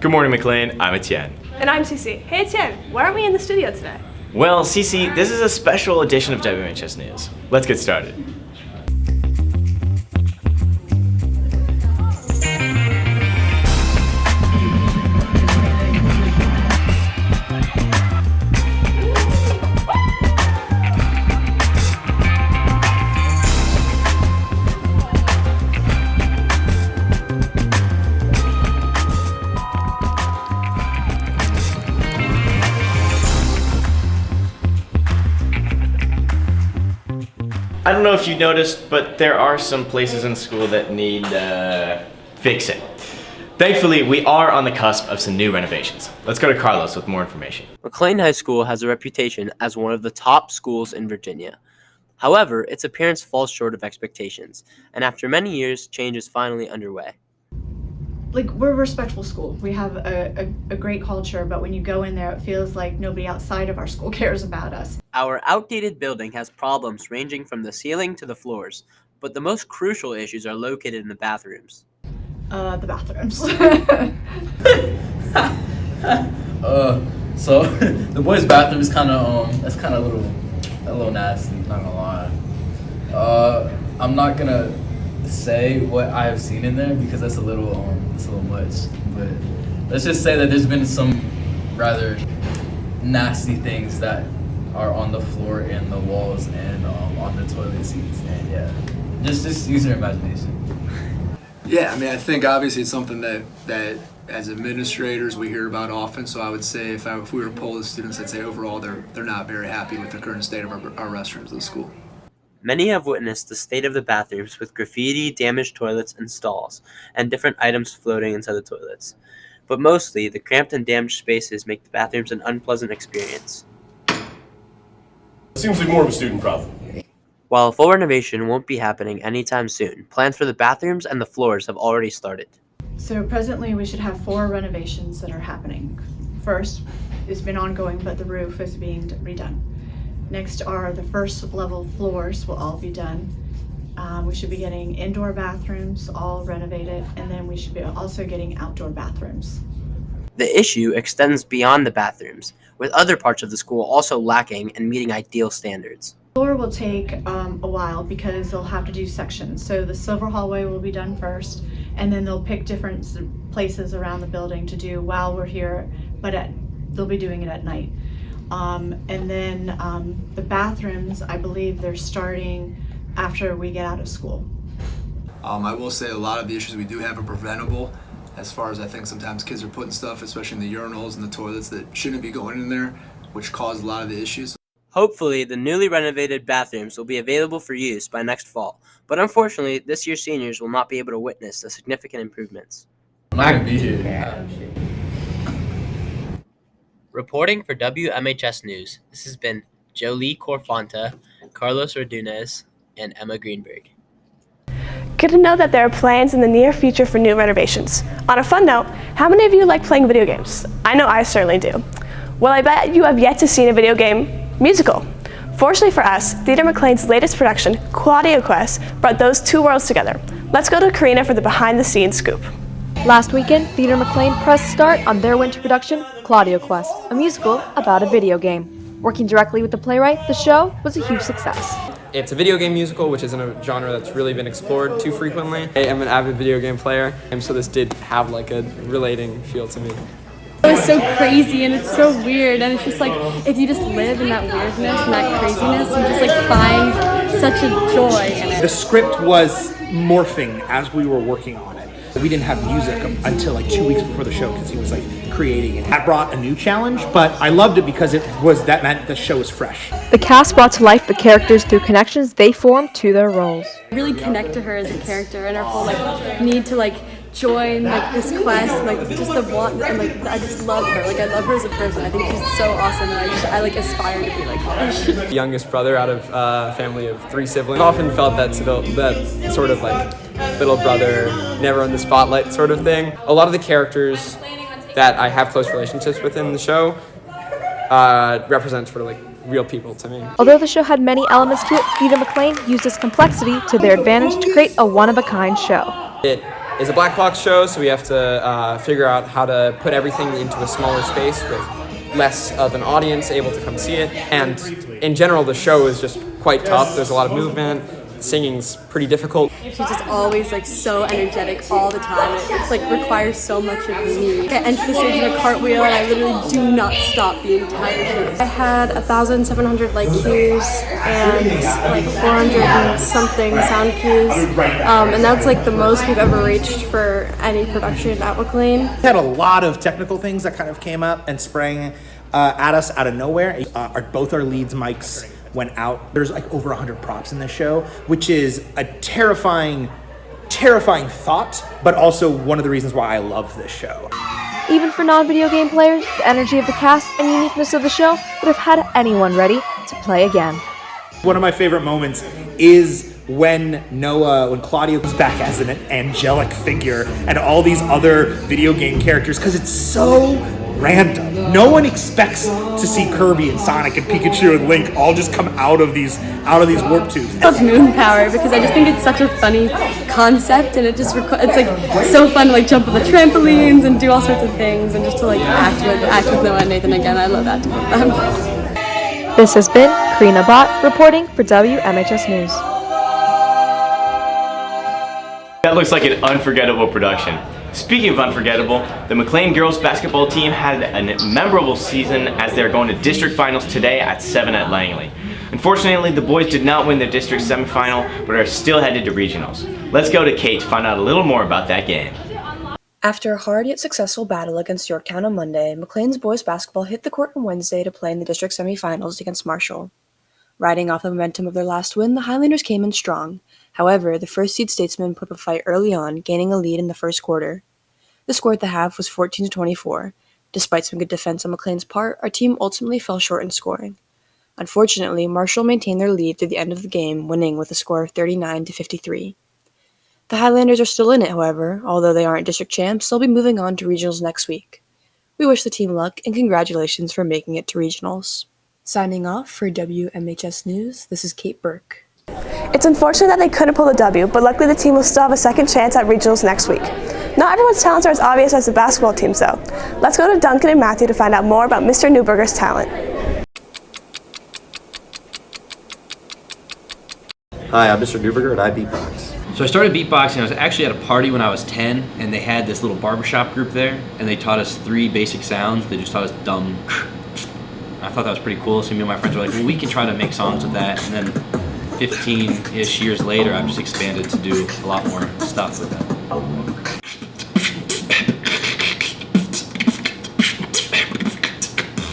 Good morning, McLean. I'm Etienne. And I'm Cece. Hey Etienne, why aren't we in the studio today? Well, Cece, this is a special edition of WMHS News. Let's get started. I don't know if you noticed, but there are some places in school that need fixing. Thankfully, we are on the cusp of some new renovations. Let's go to Carlos with more information. McLean High School has a reputation as one of the top schools in Virginia. However, its appearance falls short of expectations, and after many years, change is finally underway. We're a respectful school. We have a great culture, but when you go in there, it feels like nobody outside of our school cares about us. Our outdated building has problems ranging from the ceiling to the floors, but the most crucial issues are located in the bathrooms. The bathrooms. So the boys' bathroom is kind of that's kind of a little nasty. Not gonna lie. I'm not gonna say what I have seen in there because that's a little much. But let's just say that there's been some rather nasty things that are on the floor and the walls and on the toilet seats. And yeah, just use your imagination. Yeah, I mean, I think obviously it's something that as administrators we hear about often. So I would say if we were to poll the students, I'd say overall they're not very happy with the current state of our restrooms of the school. Many have witnessed the state of the bathrooms with graffiti, damaged toilets and stalls, and different items floating inside the toilets. But mostly, the cramped and damaged spaces make the bathrooms an unpleasant experience. It seems like more of a student problem. While a full renovation won't be happening anytime soon, plans for the bathrooms and the floors have already started. So presently we should have 4 renovations that are happening. First, it's been ongoing, but the roof is being redone. Next are the first level floors will all be done. We should be getting indoor bathrooms all renovated, and then we should be also getting outdoor bathrooms. The issue extends beyond the bathrooms, with other parts of the school also lacking and meeting ideal standards. Floor will take a while because they'll have to do sections. So the silver hallway will be done first, and then they'll pick different places around the building to do while we're here, but they'll be doing it at night. And then the bathrooms, I believe they're starting after we get out of school. I will say a lot of the issues we do have are preventable. As far as I think sometimes kids are putting stuff, especially in the urinals and the toilets, that shouldn't be going in there, which cause a lot of the issues. Hopefully, the newly renovated bathrooms will be available for use by next fall, but unfortunately, this year's seniors will not be able to witness the significant improvements. I'm not gonna be here. Reporting for WMHS News, this has been Jolie Corfonta, Carlos Rodunez, and Emma Greenberg. Good to know that there are plans in the near future for new renovations. On a fun note, how many of you like playing video games? I know I certainly do. Well, I bet you have yet to see a video game musical. Fortunately for us, Theater McLean's latest production, Claudio Quest, brought those two worlds together. Let's go to Karina for the behind-the-scenes scoop. Last weekend, Theater McLean pressed start on their winter production, Claudio Quest, a musical about a video game. Working directly with the playwright, the show was a huge success. It's a video game musical, which isn't a genre that's really been explored too frequently. I am an avid video game player, and so this did have like a relating feel to me. It was so crazy and it's so weird, and it's just like if you just live in that weirdness and that craziness, you just like find such a joy in it. The script was morphing as we were working on it. We didn't have music until like 2 weeks before the show because he was like creating it. That brought a new challenge, but I loved it because that meant the show was fresh. The cast brought to life the characters through connections they formed to their roles. I really connect to her as a character and her whole like need to like join like this quest, like just the want, and like I just love her. Like I love her as a person. I think she's so awesome, and I like aspire to be like her. The youngest brother out of a family of 3 siblings. I often felt that sort of like little brother, never in the spotlight sort of thing. A lot of the characters that I have close relationships with in the show represent sort of like real people to me. Although the show had many elements to it, Theater McLean used this complexity to their advantage to create a one-of-a-kind show. It is a black box show, so we have to figure out how to put everything into a smaller space with less of an audience able to come see it. And in general, the show is just quite tough. There's a lot of movement. Singing's pretty difficult. She's just always like so energetic all the time. It's like requires so much of me. I enter the stage in a cartwheel and I literally do not stop the entire show. I had 1,700 like cues and like 400 and something sound cues. And that's like the most we've ever reached for any production at McLean. We had a lot of technical things that kind of came up and sprang at us out of nowhere. Both our leads mics went out. There's like over 100 props in this show, which is a terrifying thought, but also one of the reasons why I love this show. Even for non-video game players, the energy of the cast and uniqueness of the show would have had anyone ready to play again. One of my favorite moments is when Claudio comes back as an angelic figure and all these other video game characters, because it's so random. No one expects to see Kirby and Sonic and Pikachu and Link all just come out of these warp tubes. It's called Moon Power because I just think it's such a funny concept, and it's like so fun to like jump on the trampolines and do all sorts of things, and just to like act with Noah and Nathan again. I love that to them. This has been Karina Bott reporting for WMHS News. That looks like an unforgettable production. Speaking of unforgettable, the McLean girls basketball team had a memorable season as they're going to district finals today at 7 at Langley. Unfortunately, the boys did not win their district semifinal, but are still headed to regionals. Let's go to Kate to find out a little more about that game. After a hard yet successful battle against Yorktown on Monday, McLean's boys basketball hit the court on Wednesday to play in the district semifinals against Marshall. Riding off the momentum of their last win, the Highlanders came in strong. However, the first-seed Statesmen put up a fight early on, gaining a lead in the first quarter. The score at the half was 14-24. Despite some good defense on McLean's part, our team ultimately fell short in scoring. Unfortunately, Marshall maintained their lead through the end of the game, winning with a score of 39-53. The Highlanders are still in it, however. Although they aren't district champs, they'll be moving on to regionals next week. We wish the team luck and congratulations for making it to regionals. Signing off for WMHS News, this is Kate Burke. It's unfortunate that they couldn't pull the W, but luckily the team will still have a second chance at regionals next week. Not everyone's talents are as obvious as the basketball teams, though. Let's go to Duncan and Matthew to find out more about Mr. Newberger's talent. Hi, I'm Mr. Dubberger and I beatbox. So I started beatboxing. I was actually at a party when I was 10, and they had this little barbershop group there, and they taught us 3 basic sounds. They just taught us dumb. I thought that was pretty cool. So me and my friends were like, well, we can try to make songs with that. And then 15-ish years later, I've just expanded to do a lot more stuff with that.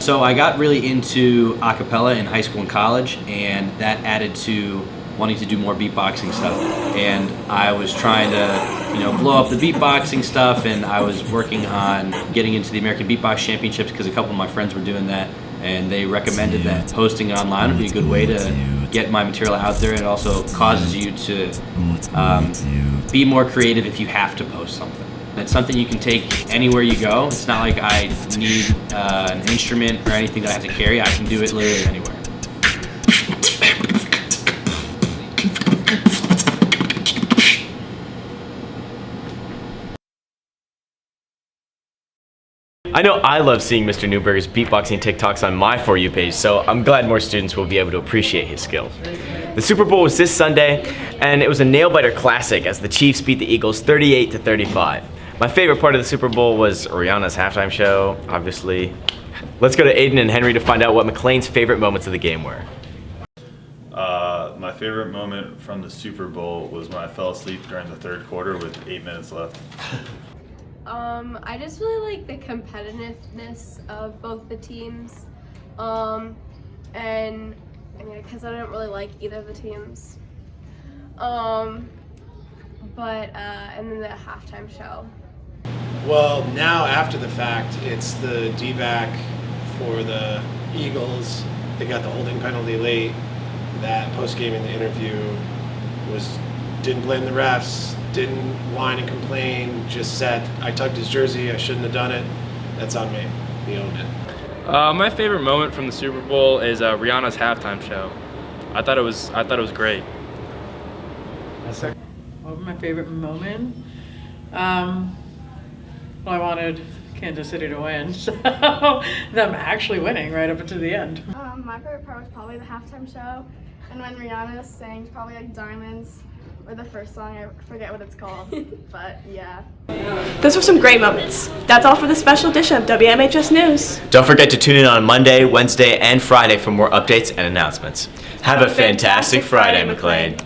So I got really into a cappella in high school and college, and that added to wanting to do more beatboxing stuff. And I was trying to, blow up the beatboxing stuff, and I was working on getting into the American Beatbox Championships because a couple of my friends were doing that, and they recommended that posting it online would be a good way to get my material out there. It also causes you to be more creative if you have to post something. It's something you can take anywhere you go. It's not like I need an instrument or anything that I have to carry. I can do it literally anywhere. I know I love seeing Mr. Newberger's beatboxing TikToks on my For You page, so I'm glad more students will be able to appreciate his skills. The Super Bowl was this Sunday, and it was a nail-biter classic as the Chiefs beat the Eagles 38-35. My favorite part of the Super Bowl was Rihanna's halftime show, obviously. Let's go to Aidan and Henry to find out what McLean's favorite moments of the game were. My favorite moment from the Super Bowl was when I fell asleep during the third quarter with 8 minutes left. I just really like the competitiveness of both the teams, and because I don't really like either of the teams, and then the halftime show. Well, now after the fact, it's the D-back for the Eagles. They got the holding penalty late. That post-game in the interview didn't blame the refs, didn't whine and complain, just said, I tugged his jersey, I shouldn't have done it. That's on me. He owned it. My favorite moment from the Super Bowl is Rihanna's halftime show. I thought it was great. What was my favorite moment? Well, I wanted Kansas City to win, so them actually winning right up until the end. My favorite part was probably the halftime show, and when Rihanna sang probably like Diamonds, or the first song, I forget what it's called, but yeah. Those were some great moments. That's all for the special edition of WMHS News. Don't forget to tune in on Monday, Wednesday, and Friday for more updates and announcements. Have a fantastic Friday, McLean.